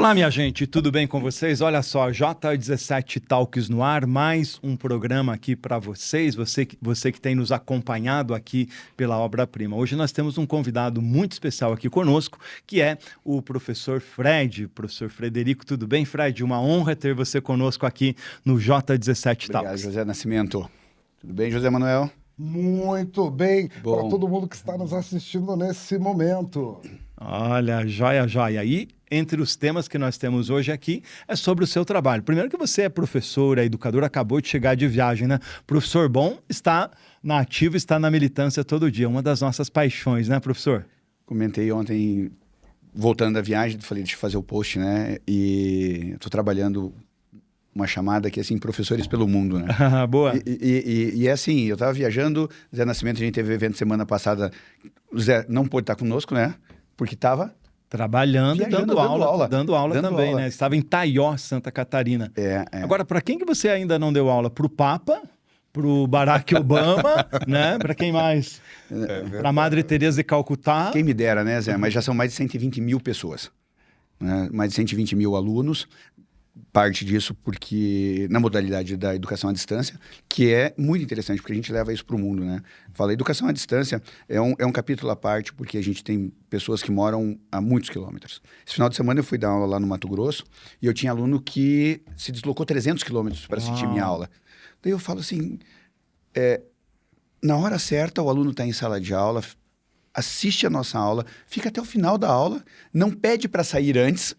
Olá, minha gente, tudo bem com vocês? Olha só, J17 Talks no ar, mais um programa aqui para vocês, você que tem nos acompanhado aqui pela Obra-Prima. Hoje nós temos um convidado muito especial aqui conosco, que é o professor Fred, professor Frederico. Tudo bem, Fred? Uma honra ter você conosco aqui no J17 Talks. Obrigado, José Nascimento. Tudo bem, José Manuel? Muito bem, para Bom. todo mundo que está nos assistindo nesse momento. Olha, joia, joia. E entre os temas que nós temos hoje aqui é sobre o seu trabalho. Primeiro que você é professor, é educador, acabou de chegar de viagem, né? Professor bom está na ativa, está na militância todo dia, uma das nossas paixões, né, professor? Comentei ontem, voltando da viagem, falei, deixa eu fazer o post, né? E estou trabalhando uma chamada que é assim, professores pelo mundo, né? Boa. E é assim, eu estava viajando, Zé Nascimento, a gente teve evento semana passada, o Zé não pôde estar conosco, né? Porque estava... Trabalhando e Viajando, dando aula também, né? Estava em Taió, Santa Catarina. É. Agora, para quem que você ainda não deu aula? Para o Papa, para o Barack Obama, né? Para quem mais? Para a Madre Teresa de Calcutá. Quem me dera, né, Zé? Mas já são mais de 120 mil pessoas, né? Mais de 120 mil alunos. Parte disso porque na modalidade da educação à distância, que é muito interessante, porque a gente leva isso para o mundo, né? Fala, educação à distância é um capítulo à parte, porque a gente tem pessoas que moram a muitos quilômetros. Esse final de semana eu fui dar aula lá no Mato Grosso e eu tinha aluno que se deslocou 300 quilômetros para assistir minha aula. Daí eu falo assim, na hora certa o aluno está em sala de aula, assiste a nossa aula, fica até o final da aula, não pede para sair antes.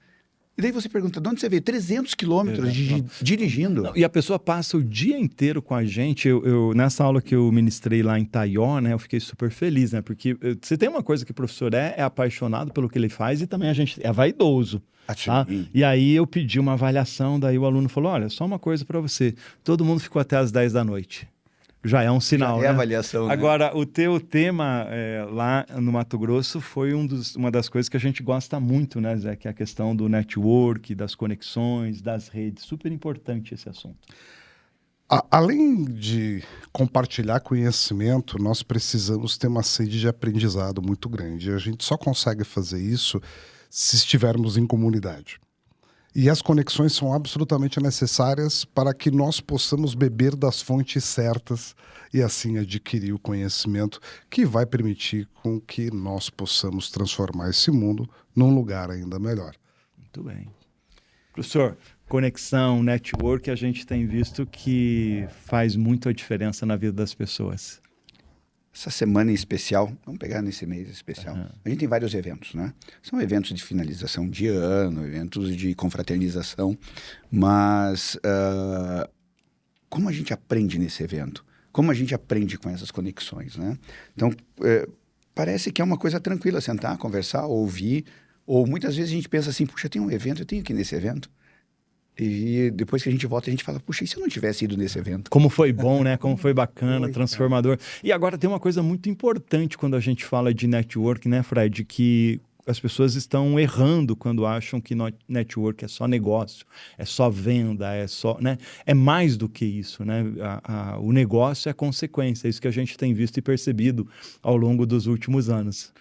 E daí você pergunta, de onde você veio? 300 quilômetros dirigindo. Não, e a pessoa passa o dia inteiro com a gente. Nessa aula que eu ministrei lá em Taió, né, eu fiquei super feliz, né? Porque você tem uma coisa que o professor é apaixonado pelo que ele faz e também a gente é vaidoso. Tá? E aí eu pedi uma avaliação, daí o aluno falou, olha, só uma coisa para você, todo mundo ficou até as 10 da noite. Já é um sinal, Já é né? avaliação, né? Agora, o teu tema lá no Mato Grosso foi uma das coisas que a gente gosta muito, né, Zé? Que é a questão do network, das conexões, das redes. Super importante esse assunto. Além de compartilhar conhecimento, nós precisamos ter uma sede de aprendizado muito grande. A gente só consegue fazer isso se estivermos em comunidade. E as conexões são absolutamente necessárias para que nós possamos beber das fontes certas e assim adquirir o conhecimento que vai permitir com que nós possamos transformar esse mundo num lugar ainda melhor. Muito bem. Professor, conexão, network, a gente tem visto que faz muito a diferença na vida das pessoas. Essa semana em especial, vamos pegar nesse mês especial, a gente tem vários eventos, né? São eventos de finalização de ano, eventos de confraternização, mas como a gente aprende nesse evento? Como a gente aprende com essas conexões, né? Então, parece que é uma coisa tranquila sentar, conversar, ouvir, ou muitas vezes a gente pensa assim, puxa, tem um evento, eu tenho que ir nesse evento. E depois que a gente volta, a gente fala, puxa, e se eu não tivesse ido nesse evento? Como foi bom, né? Como foi bacana, transformador. E agora tem uma coisa muito importante quando a gente fala de network, né, Fred? Que as pessoas estão errando quando acham que network é só negócio, é só venda, é só, né? É mais do que isso, né? O negócio é consequência, é isso que a gente tem visto e percebido ao longo dos últimos anos.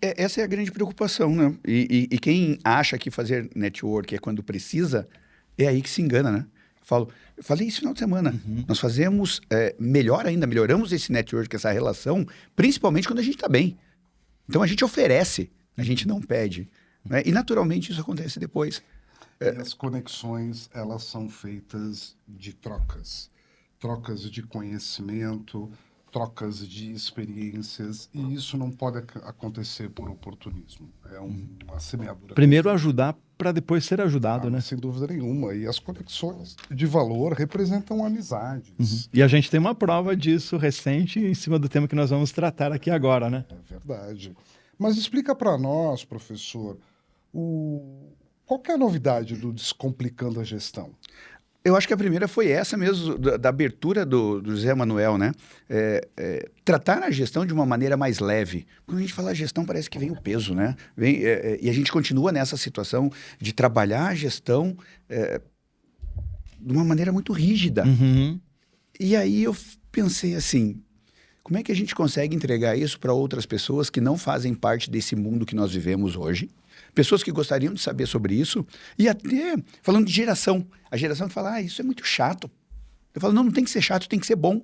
Essa é a grande preocupação, né? E quem acha que fazer network é quando precisa... É aí que se engana, né? Eu falei isso no final de semana. Nós fazemos melhor ainda, melhoramos esse network, essa relação, principalmente quando a gente está bem. Então a gente oferece, a gente não pede. Né? E naturalmente isso acontece depois. E as conexões, elas são feitas de trocas. Trocas de conhecimento, trocas de experiências, e isso não pode acontecer por oportunismo. É uma semeadura. Primeiro ajudar para depois ser ajudado, né? Sem dúvida nenhuma. E as conexões de valor representam amizades. E a gente tem uma prova disso recente em cima do tema que nós vamos tratar aqui agora, né? É verdade. Mas explica para nós, professor, qual que é a novidade do Descomplicando a Gestão? Eu acho que a primeira foi essa mesmo, da abertura do José Manuel, né? Tratar a gestão de uma maneira mais leve. Quando a gente fala gestão, parece que vem o peso, né? E a gente continua nessa situação de trabalhar a gestão de uma maneira muito rígida. E aí eu pensei assim, como é que a gente consegue entregar isso para outras pessoas que não fazem parte desse mundo que nós vivemos hoje? Pessoas que gostariam de saber sobre isso. E até, falando de geração, a geração fala, isso é muito chato. Eu falo, não tem que ser chato, tem que ser bom.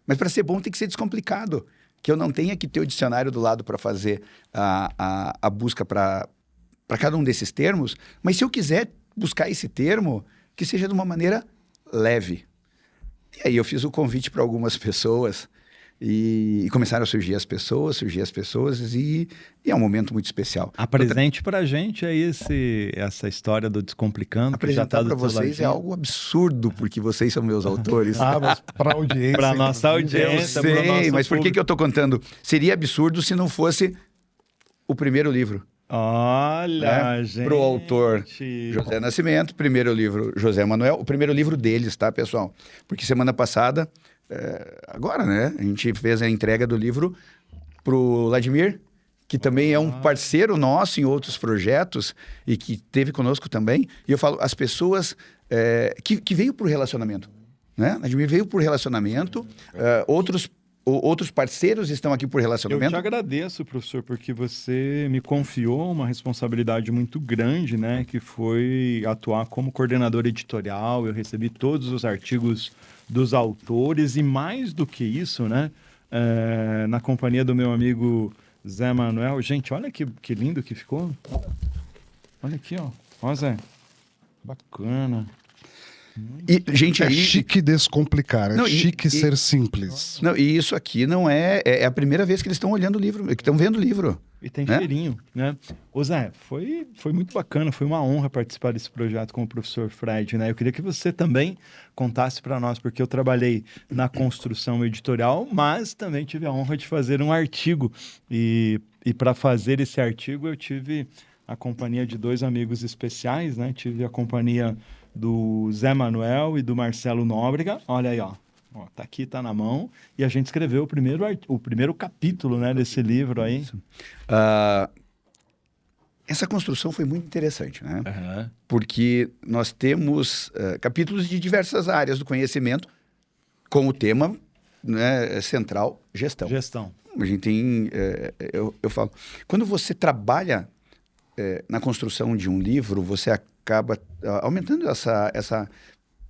Mas para ser bom tem que ser descomplicado. Que eu não tenha que ter o dicionário do lado para fazer a busca para cada um desses termos. Mas se eu quiser buscar esse termo, que seja de uma maneira leve. E aí eu fiz o convite para algumas pessoas e começaram a surgir as pessoas e é um momento muito especial. Apresente para a gente aí essa história do Descomplicando. Apresentar para vocês é algo absurdo, porque vocês são meus autores. Mas para a audiência. Para nossa audiência. Eu sei, mas por que eu estou contando? Seria absurdo se não fosse o primeiro livro. Olha, gente. Para o autor José Nascimento, primeiro livro José Manuel, o primeiro livro deles, tá, pessoal? Porque semana passada, agora, né, a gente fez a entrega do livro pro Vladimir, que também é um parceiro nosso em outros projetos e que esteve conosco também. E eu falo, as pessoas que veio por relacionamento, né? Vladimir veio por relacionamento, outros parceiros estão aqui por relacionamento. Eu te agradeço, professor, porque você me confiou uma responsabilidade muito grande, né? Que foi atuar como coordenador editorial. Eu recebi todos os artigos dos autores e mais do que isso, né? Na companhia do meu amigo Zé Manuel. Gente, olha que lindo que ficou. Olha aqui, ó. Ó, Zé. Bacana. E, gente, é chique descomplicar, chique ser simples. Não, e isso aqui não é a primeira vez que eles estão olhando o livro, que estão vendo o livro. E tem cheirinho, né? Ô Zé, foi muito bacana, foi uma honra participar desse projeto com o professor Fred, né? Eu queria que você também contasse para nós, porque eu trabalhei na construção editorial, mas também tive a honra de fazer um artigo. E para fazer esse artigo eu tive a companhia de 2 amigos especiais, né? Tive a companhia do Zé Manuel e do Marcelo Nóbrega. Olha aí, ó. Tá aqui, tá na mão. E a gente escreveu o primeiro capítulo, né, desse livro aí. Essa construção foi muito interessante, né? Uhum. Porque nós temos capítulos de diversas áreas do conhecimento com o tema, né, central, gestão. A gente tem... eu falo... Quando você trabalha na construção de um livro, você acaba aumentando essa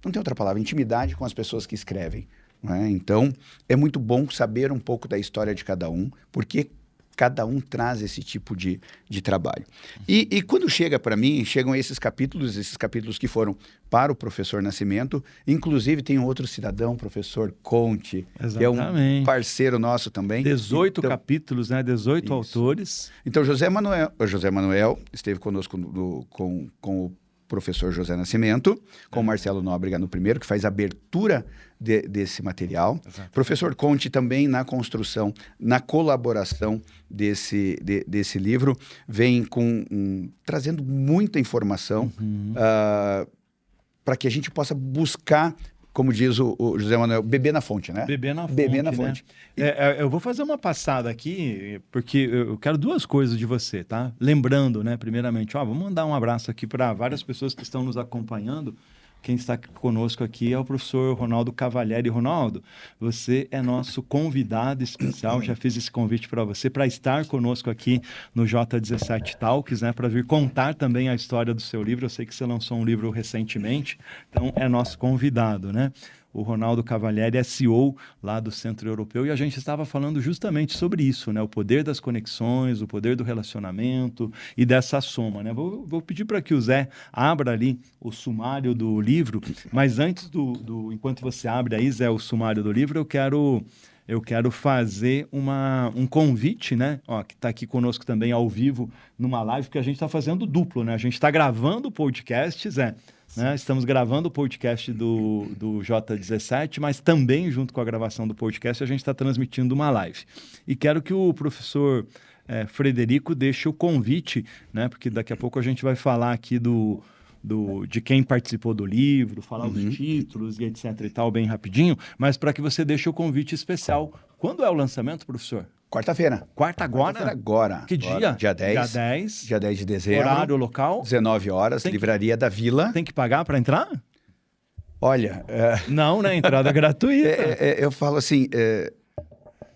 não tem outra palavra, intimidade com as pessoas que escrevem, né? Então, é muito bom saber um pouco da história de cada um, porque cada um traz esse tipo de trabalho. E quando chega para mim, chegam esses capítulos que foram para o professor Nascimento, inclusive tem um outro cidadão, professor Conte, exatamente, que é um parceiro nosso também. 18 capítulos, né? 18 isso. Autores. Então, José Manuel esteve conosco com o professor José Nascimento, com o Marcelo Nóbrega no primeiro, que faz a abertura desse material. Exato. Professor Conte também na construção, na colaboração desse livro, vem trazendo muita informação para que a gente possa buscar, como diz o José Manuel, beber na fonte, né? Beber na fonte. Né? Eu vou fazer uma passada aqui, porque eu quero 2 coisas de você, tá? Lembrando, né, primeiramente, vamos mandar um abraço aqui para várias pessoas que estão nos acompanhando. Quem está conosco aqui é o professor Ronaldo Cavalieri. Ronaldo, você é nosso convidado especial. Já fiz esse convite para você para estar conosco aqui no J17 Talks, né? Para vir contar também a história do seu livro. Eu sei que você lançou um livro recentemente, então é nosso convidado, né? O Ronaldo Cavalieri é CEO lá do Centro Europeu e a gente estava falando justamente sobre isso, né? O poder das conexões, o poder do relacionamento e dessa soma, né? Vou pedir para que o Zé abra ali o sumário do livro, mas antes enquanto você abre aí, Zé, o sumário do livro, eu quero fazer um convite, né? Que está aqui conosco também ao vivo numa live, porque a gente está fazendo duplo, né? A gente está gravando o podcast, Zé, né? Estamos gravando o podcast do J17, mas também, junto com a gravação do podcast, a gente está transmitindo uma live. E quero que o professor Frederico deixe o convite, né? Porque daqui a pouco a gente vai falar aqui de quem participou do livro, falar os títulos e etc e tal, bem rapidinho, mas para que você deixe o convite especial. Quando é o lançamento, professor? Quarta-feira. Quarta-feira agora. Que dia? Dia 10. Dia 10 de dezembro. Horário local? 19 horas, Livraria da Vila. Tem que pagar para entrar? Olha... Não, né? Entrada gratuita. Eu falo assim...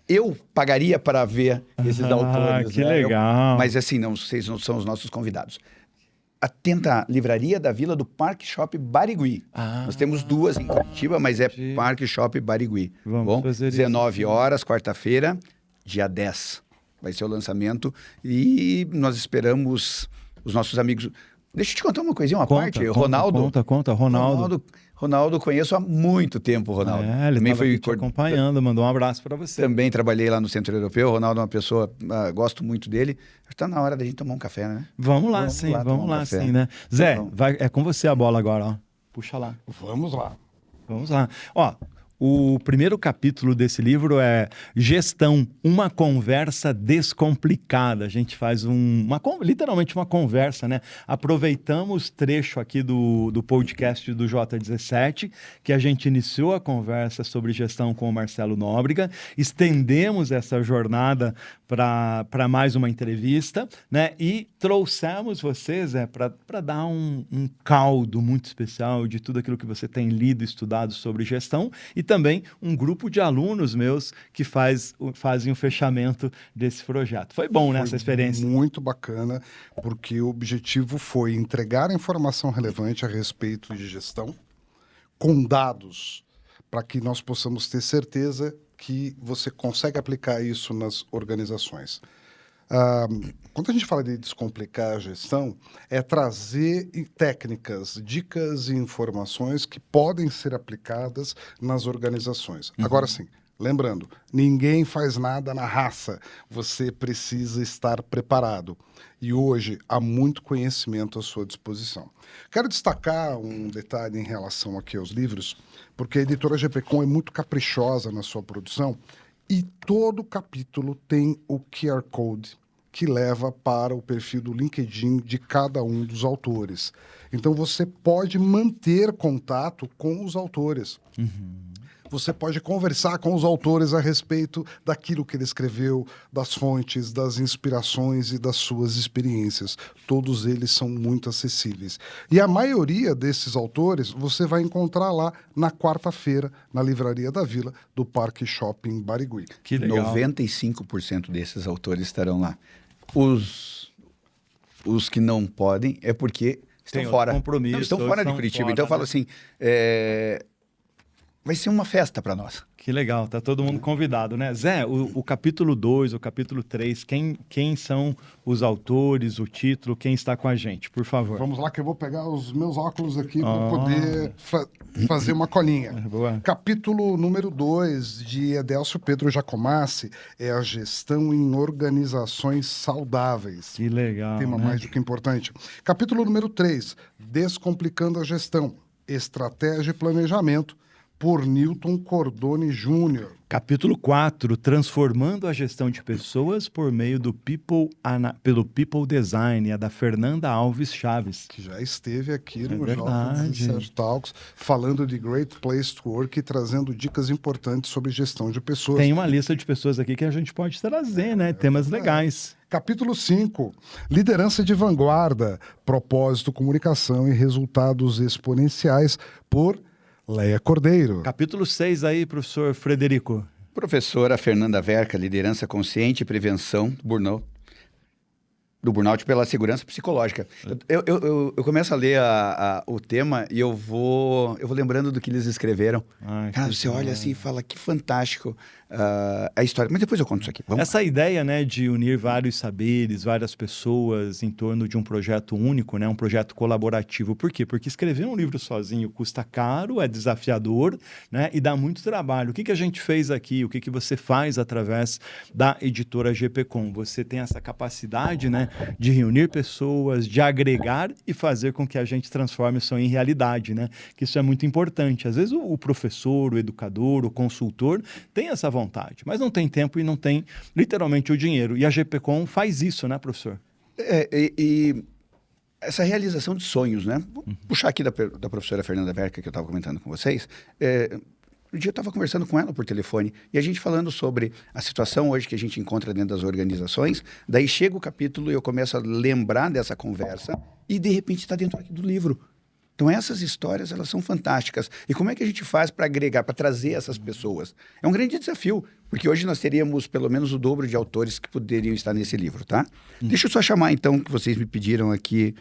Eu pagaria para ver esses autores. Que legal. Mas assim, não, vocês não são os nossos convidados. Atenta, Livraria da Vila do Parque Shop Barigui. Nós temos 2 em Curitiba, mas é Parque Shop Barigui. Vamos fazer 19 horas, quarta-feira, dia 10. Vai ser o lançamento e nós esperamos os nossos amigos. Deixa eu te contar uma coisinha, parte. Ronaldo. Conta. Ronaldo conheço há muito tempo, Ronaldo. Ele também foi te acompanhando, mandou um abraço para você. Também trabalhei lá no Centro Europeu. O Ronaldo é uma pessoa, gosto muito dele. Está na hora da gente tomar um café, né? Vamos lá, sim, né? Zé, é com você a bola agora, ó. Puxa lá. Vamos lá. Ó, o primeiro capítulo desse livro é Gestão, uma conversa descomplicada. A gente faz literalmente uma conversa, né? Aproveitamos trecho aqui do podcast do J17, que a gente iniciou a conversa sobre gestão com o Marcelo Nóbrega, estendemos essa jornada para mais uma entrevista, né? E trouxemos vocês para dar um caldo muito especial de tudo aquilo que você tem lido e estudado sobre gestão e também um grupo de alunos meus que fazem o fechamento desse projeto. Foi bom, né, essa experiência? Muito bacana, porque o objetivo foi entregar a informação relevante a respeito de gestão com dados para que nós possamos ter certeza que você consegue aplicar isso nas organizações. Quando a gente fala de descomplicar a gestão, é trazer técnicas, dicas e informações que podem ser aplicadas nas organizações. Agora sim, lembrando, ninguém faz nada na raça, você precisa estar preparado. E hoje há muito conhecimento à sua disposição. Quero destacar um detalhe em relação aqui aos livros, porque a editora GPCom é muito caprichosa na sua produção e todo capítulo tem o QR Code que leva para o perfil do LinkedIn de cada um dos autores. Então você pode manter contato com os autores. Você pode conversar com os autores a respeito daquilo que ele escreveu, das fontes, das inspirações e das suas experiências. Todos eles são muito acessíveis. E a maioria desses autores você vai encontrar lá na quarta-feira, na Livraria da Vila, do Parque Shopping Barigui. Que legal. 95% desses autores estarão lá. Os que não podem é porque estão fora. Compromisso, estão fora de Curitiba. Então eu falo assim... Vai ser uma festa para nós. Que legal, tá todo mundo convidado, né? Zé, o capítulo 2, o capítulo 3, quem são os autores, o título, quem está com a gente, por favor. Vamos lá que eu vou pegar os meus óculos aqui para poder fazer uma colinha. Boa. Capítulo número 2 de Edélcio Pedro Jacomassi é a gestão em organizações saudáveis. Que legal, tema mais do que importante. Capítulo número 3, Descomplicando a Gestão, Estratégia e Planejamento, por Newton Cordone Jr. Capítulo 4, Transformando a Gestão de Pessoas por meio pelo People Design, é da Fernanda Alves Chaves. Que já esteve aqui no J17 Talks, falando de Great Place to Work e trazendo dicas importantes sobre gestão de pessoas. Tem uma lista de pessoas aqui que a gente pode trazer, né? Temas legais. Capítulo 5, Liderança de Vanguarda, Propósito, Comunicação e Resultados Exponenciais, por Leia Cordeiro. Capítulo 6 aí, professor Frederico. Professora Fernanda Verca, Liderança Consciente e Prevenção do Burnout pela Segurança Psicológica. Eu começo a ler o tema e eu vou lembrando do que eles escreveram. Cara, você olha assim e fala, que fantástico a história. Mas depois eu conto isso aqui. Essa ideia, né, de unir vários saberes, várias pessoas em torno de um projeto único, né, um projeto colaborativo. Por quê? Porque escrever um livro sozinho custa caro, é desafiador, né, e dá muito trabalho. O que a gente fez aqui? O que você faz através da editora GPCom? Você tem essa capacidade, né, de reunir pessoas, de agregar e fazer com que a gente transforme isso em realidade, né? Que isso é muito importante. Às vezes o professor, o educador, o consultor tem essa vontade, mas não tem tempo e não tem literalmente o dinheiro. E a GPCom faz isso, né, professor? E essa realização de sonhos, né? Vou puxar aqui da professora Fernanda Verca, que eu estava comentando com vocês. Um dia eu estava conversando com ela por telefone e a gente falando sobre a situação hoje que a gente encontra dentro das organizações. Daí chega o capítulo e eu começo a lembrar dessa conversa e de repente está dentro aqui do livro. Então essas histórias, elas são fantásticas. E como é que a gente faz para agregar, para trazer essas pessoas? É um grande desafio, Porque hoje nós teríamos pelo menos o dobro de autores que poderiam estar nesse livro, tá? Deixa eu só chamar, então, que vocês me pediram aqui,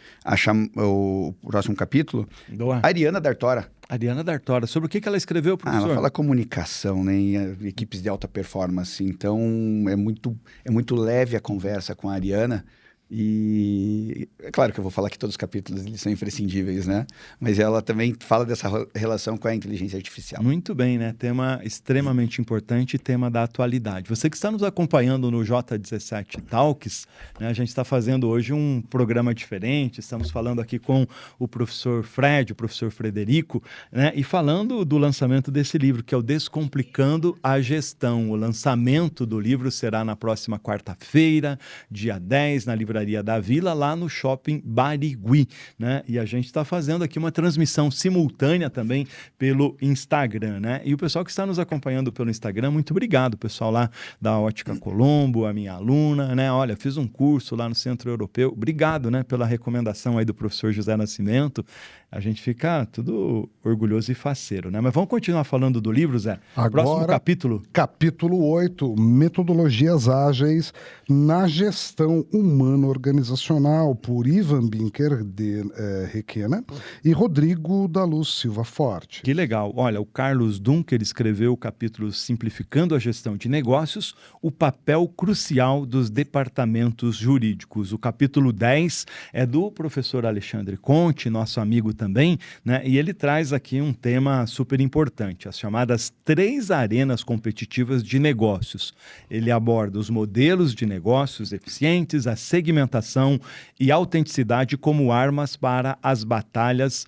o próximo capítulo. Doa. Ariana Dartora. Ariana Dartora. Sobre o que ela escreveu, professor? Ela fala comunicação, né? Em equipes de alta performance. Então, é muito leve a conversa com a Ariana. E é claro que eu vou falar que todos os capítulos eles são imprescindíveis, né? Mas ela também fala dessa relação com a inteligência artificial. Muito bem, né? Tema extremamente importante, tema da atualidade. Você que está nos acompanhando no J17 Talks, né? A gente está fazendo hoje um programa diferente, estamos falando aqui com o professor Fred, o professor Frederico, né? E falando do lançamento desse livro, que é o Descomplicando a Gestão. O lançamento do livro será na próxima quarta-feira, dia 10, na Livraria da Vila, lá no Shopping Barigui, né? E a gente está fazendo aqui uma transmissão simultânea também pelo Instagram, né? E o pessoal que está nos acompanhando pelo Instagram, muito obrigado, o pessoal lá da Ótica Colombo, a minha aluna, né? Olha, fiz um curso lá no Centro Europeu. Obrigado, né, pela recomendação aí do professor José Nascimento. A gente fica tudo orgulhoso e faceiro, né? Mas vamos continuar falando do livro, Zé? Agora, próximo capítulo. Capítulo 8, Metodologias Ágeis na Gestão Humano-Organizacional, por Ivan Binker de Requena e Rodrigo da Luz Silva Forte. Que legal. Olha, o Carlos Dunker escreveu o capítulo Simplificando a Gestão de Negócios, o papel crucial dos departamentos jurídicos. O capítulo 10 é do professor Alexandre Conte, nosso amigo também, né? E ele traz aqui um tema super importante, as chamadas 3 arenas competitivas de negócios. Ele aborda os modelos de negócios eficientes, a segmentação e a autenticidade como armas para as batalhas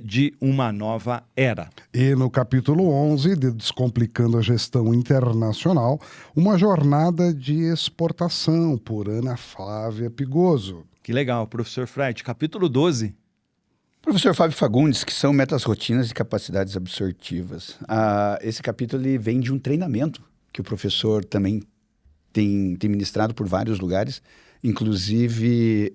de uma nova era. E no capítulo 11, de Descomplicando a Gestão Internacional, uma jornada de exportação, por Ana Flávia Pigoso. Que legal, professor Fred. Capítulo 12. Professor Fábio Fagundes, que são metas, rotinas e capacidades absortivas. Esse capítulo ele vem de um treinamento que o professor também tem ministrado por vários lugares. Inclusive,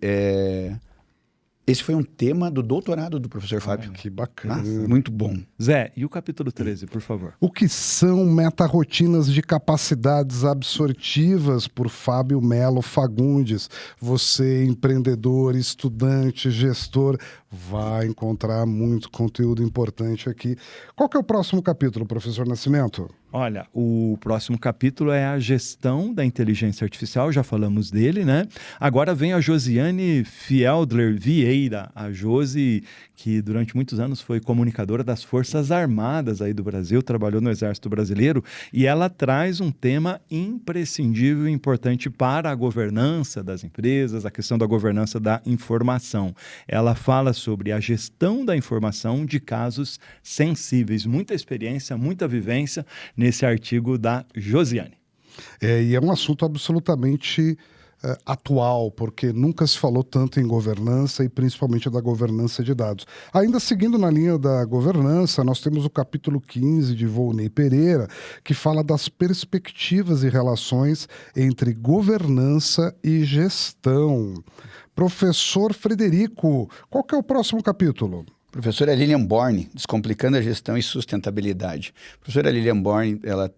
esse foi um tema do doutorado do professor Fábio. Que bacana. Nossa, muito bom. Zé, e o capítulo 13, por favor? O que são meta-rotinas de capacidades absortivas, por Fábio Melo Fagundes? Você, empreendedor, estudante, gestor, vai encontrar muito conteúdo importante aqui. Qual que é o próximo capítulo, professor Nascimento? Olha, o próximo capítulo é a gestão da inteligência artificial, já falamos dele, né? Agora vem a Josiane Fieldler Vieira, a Josi, que durante muitos anos foi comunicadora das Forças Armadas aí do Brasil, trabalhou no Exército Brasileiro, e ela traz um tema imprescindível e importante para a governança das empresas, a questão da governança da informação. Ela fala sobre a gestão da informação de casos sensíveis. Muita experiência, muita vivência nesse artigo da Josiane. E é um assunto absolutamente atual, porque nunca se falou tanto em governança e principalmente da governança de dados. Ainda seguindo na linha da governança, nós temos o capítulo 15 de Volney Pereira, que fala das perspectivas e relações entre governança e gestão. Professor Frederico, qual que é o próximo capítulo? Professora Lilian Borne, Descomplicando a Gestão e Sustentabilidade. Professora Lilian Borne, ela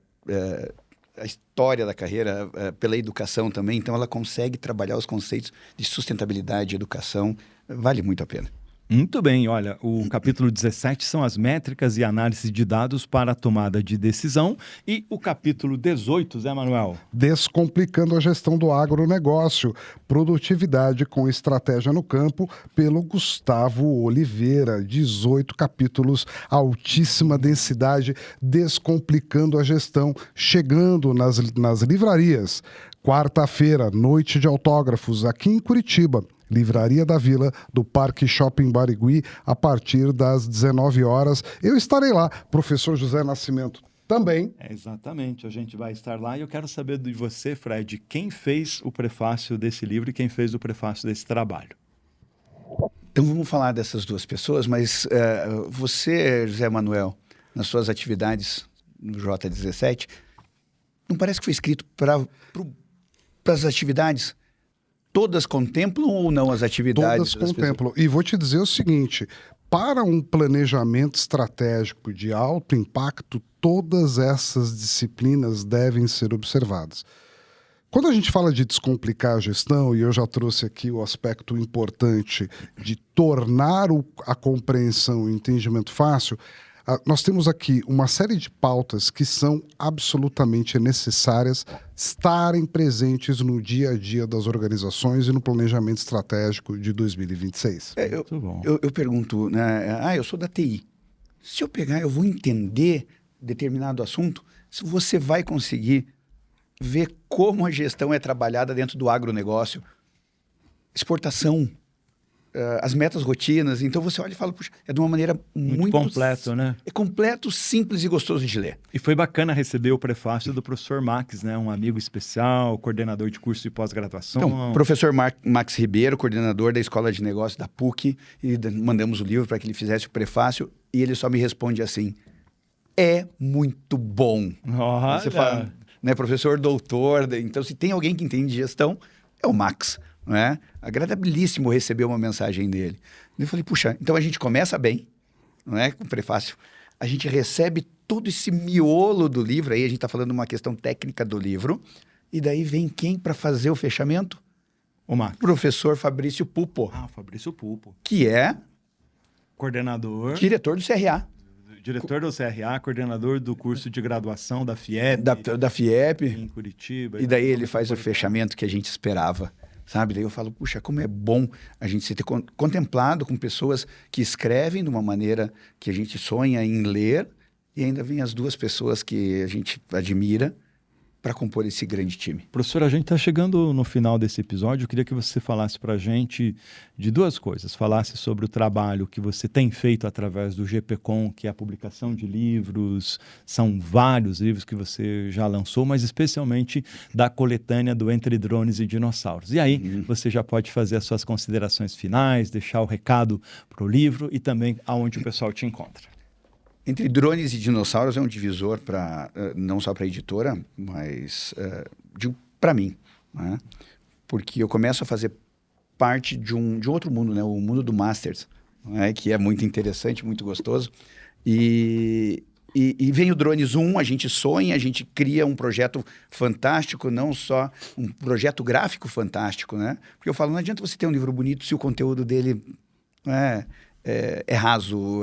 a história da carreira pela educação também, então ela consegue trabalhar os conceitos de sustentabilidade e educação, vale muito a pena. Muito bem, olha, o capítulo 17 são as métricas e análise de dados para a tomada de decisão e o capítulo 18, Zé Manuel? Descomplicando a gestão do agronegócio, produtividade com estratégia no campo, pelo Gustavo Oliveira, 18 capítulos, altíssima densidade, descomplicando a gestão, chegando nas livrarias. Quarta-feira, noite de autógrafos aqui em Curitiba. Livraria da Vila, do Parque Shopping Barigui, a partir das 19 horas. Eu estarei lá, professor José Nascimento também. Exatamente, a gente vai estar lá e eu quero saber de você, Fred, quem fez o prefácio desse livro e quem fez o prefácio desse trabalho. Então vamos falar dessas duas pessoas, mas você, José Manuel, nas suas atividades no J17, não parece que foi escrito para as atividades? Todas contemplam ou não as atividades? Todas contemplam. E vou te dizer o seguinte, para um planejamento estratégico de alto impacto, todas essas disciplinas devem ser observadas. Quando a gente fala de descomplicar a gestão, e eu já trouxe aqui o aspecto importante de tornar a compreensão e o entendimento fácil, nós temos aqui uma série de pautas que são absolutamente necessárias estarem presentes no dia a dia das organizações e no planejamento estratégico de 2026. Muito bom. Eu pergunto, né? Eu sou da TI. Se eu pegar, eu vou entender determinado assunto, se você vai conseguir ver como a gestão é trabalhada dentro do agronegócio, exportação, as metas rotinas. Então você olha e fala, puxa, é de uma maneira muito completo, né? É completo, simples e gostoso de ler. E foi bacana receber o prefácio do professor Max, né? Um amigo especial, coordenador de curso de pós-graduação. Então, professor Max Ribeiro, coordenador da Escola de Negócios da PUC, e mandamos o livro para que ele fizesse o prefácio, e ele só me responde assim, é muito bom. Olha. Você fala, né, professor, doutor, então se tem alguém que entende de gestão, é o Max, não é? Agradabilíssimo receber uma mensagem dele. Eu falei, puxa, então a gente começa bem, não é? Com o prefácio, a gente recebe todo esse miolo do livro, aí a gente está falando uma questão técnica do livro, e daí vem quem para fazer o fechamento? O Max. Professor Fabrício Pupo, Fabrício Pupo. que é Coordenador. diretor do CRA. Diretor do CRA, coordenador do curso de graduação da FIEP. Da FIEP. Em Curitiba. E daí ele faz o fechamento que a gente esperava, sabe? Daí eu falo, puxa, como é bom a gente se ter contemplado com pessoas que escrevem de uma maneira que a gente sonha em ler, e ainda vem as duas pessoas que a gente admira para compor esse grande time. Professor, a gente está chegando no final desse episódio. Eu queria que você falasse para a gente de duas coisas. Falasse sobre o trabalho que você tem feito através do GPCom, que é a publicação de livros. São vários livros que você já lançou, mas especialmente da coletânea do Entre Drones e Dinossauros. E aí você já pode fazer as suas considerações finais, deixar o recado para o livro e também aonde o pessoal te encontra. Entre Drones e Dinossauros é um divisor não só para a editora, mas para mim, né? Porque eu começo a fazer parte de um outro mundo, né? O mundo do Masters, né? Que é muito interessante, muito gostoso. E vem o Drones 1, a gente sonha, a gente cria um projeto fantástico, não só um projeto gráfico fantástico, né? Porque eu falo, não adianta você ter um livro bonito se o conteúdo dele é raso,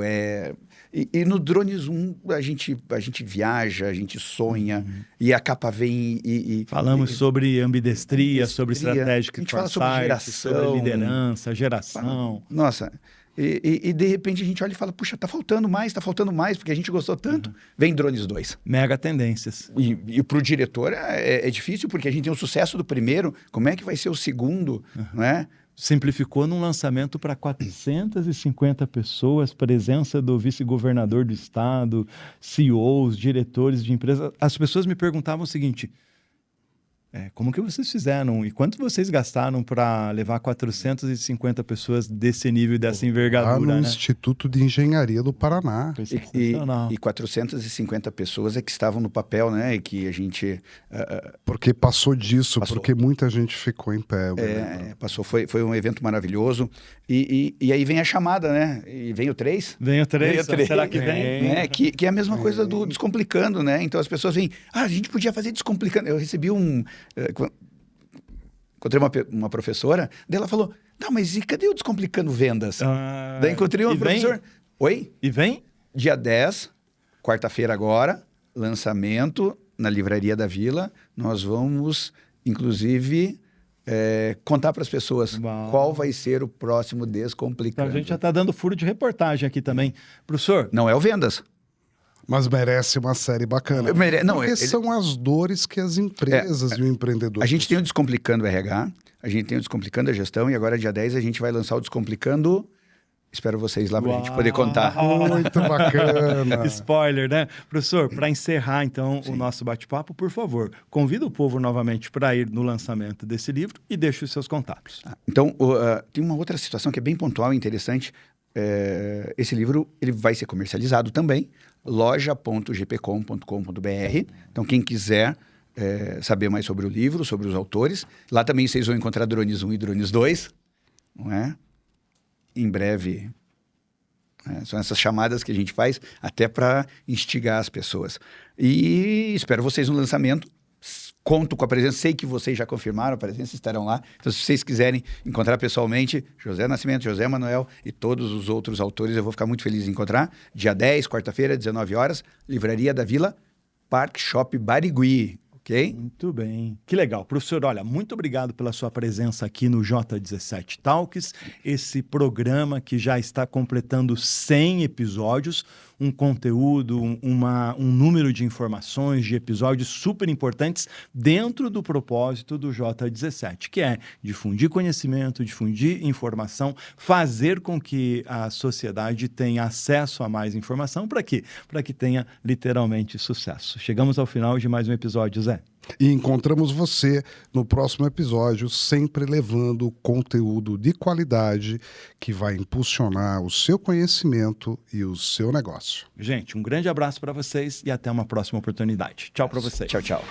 E no Drones 1 a gente viaja, a gente sonha, e a capa vem Falamos sobre ambidestria, sobre estratégia, a gente fala sobre geração, sobre liderança, geração. Nossa, e de repente a gente olha e fala, puxa, tá faltando mais, porque a gente gostou tanto. Vem Drones 2. Mega tendências. E para o diretor é difícil, porque a gente tem o sucesso do primeiro, como é que vai ser o segundo, não é? Simplificou num lançamento para 450 pessoas, presença do vice-governador do estado, CEOs, diretores de empresas. As pessoas me perguntavam o seguinte, como que vocês fizeram e quanto vocês gastaram para levar 450 pessoas desse nível, dessa envergadura? No né? Instituto de Engenharia do Paraná. Foi sensacional. E 450 pessoas que estavam no papel, né? E que a gente... Porque passou disso, porque muita gente ficou em pé. Passou, foi um evento maravilhoso. E aí vem a chamada, né? E vem o 3. Vem o 3, será que vem? Né? Que é a mesma coisa do Descomplicando, né? Então as pessoas vêm, a gente podia fazer Descomplicando. Eu recebi encontrei uma professora, daí ela falou, não, mas e cadê o Descomplicando Vendas? Daí encontrei uma professora. Oi? E vem? Dia 10, quarta-feira agora, lançamento na Livraria da Vila. Nós vamos, inclusive, contar para as pessoas qual vai ser o próximo Descomplicando. Então, a gente já está dando furo de reportagem aqui também. Professor? Não é o Vendas. Mas merece uma série bacana. Porque são as dores que as empresas e o empreendedor... A gente tem o Descomplicando RH, a gente tem o Descomplicando a Gestão, e agora, dia 10, a gente vai lançar o Descomplicando... Espero vocês lá para a gente poder contar. Muito bacana. Spoiler, né? Professor, para encerrar, então, o nosso bate-papo, por favor, convida o povo novamente para ir no lançamento desse livro e deixe os seus contatos. Então, tem uma outra situação que é bem pontual e interessante. Esse livro ele vai ser comercializado também, loja.gpcom.com.br. Então, quem quiser saber mais sobre o livro, sobre os autores, lá também vocês vão encontrar Drones 1 e Drones 2, não é? Em breve. né? São essas chamadas que a gente faz até para instigar as pessoas. E espero vocês no lançamento. Conto com a presença, sei que vocês já confirmaram a presença, estarão lá. Então, se vocês quiserem encontrar pessoalmente, José Nascimento, José Manuel e todos os outros autores, eu vou ficar muito feliz em encontrar. Dia 10, quarta-feira, 19 horas, Livraria da Vila, Park Shop Barigui. Ok? Muito bem. Que legal. Professor, olha, muito obrigado pela sua presença aqui no J17 Talks, esse programa que já está completando 100 episódios, um conteúdo, um número de informações, de episódios super importantes dentro do propósito do J17, que é difundir conhecimento, difundir informação, fazer com que a sociedade tenha acesso a mais informação. Para quê? Para que tenha literalmente sucesso. Chegamos ao final de mais um episódio, Zé. E encontramos você no próximo episódio, sempre levando conteúdo de qualidade que vai impulsionar o seu conhecimento e o seu negócio. Gente, um grande abraço para vocês e até uma próxima oportunidade. Tchau para vocês. Tchau, tchau.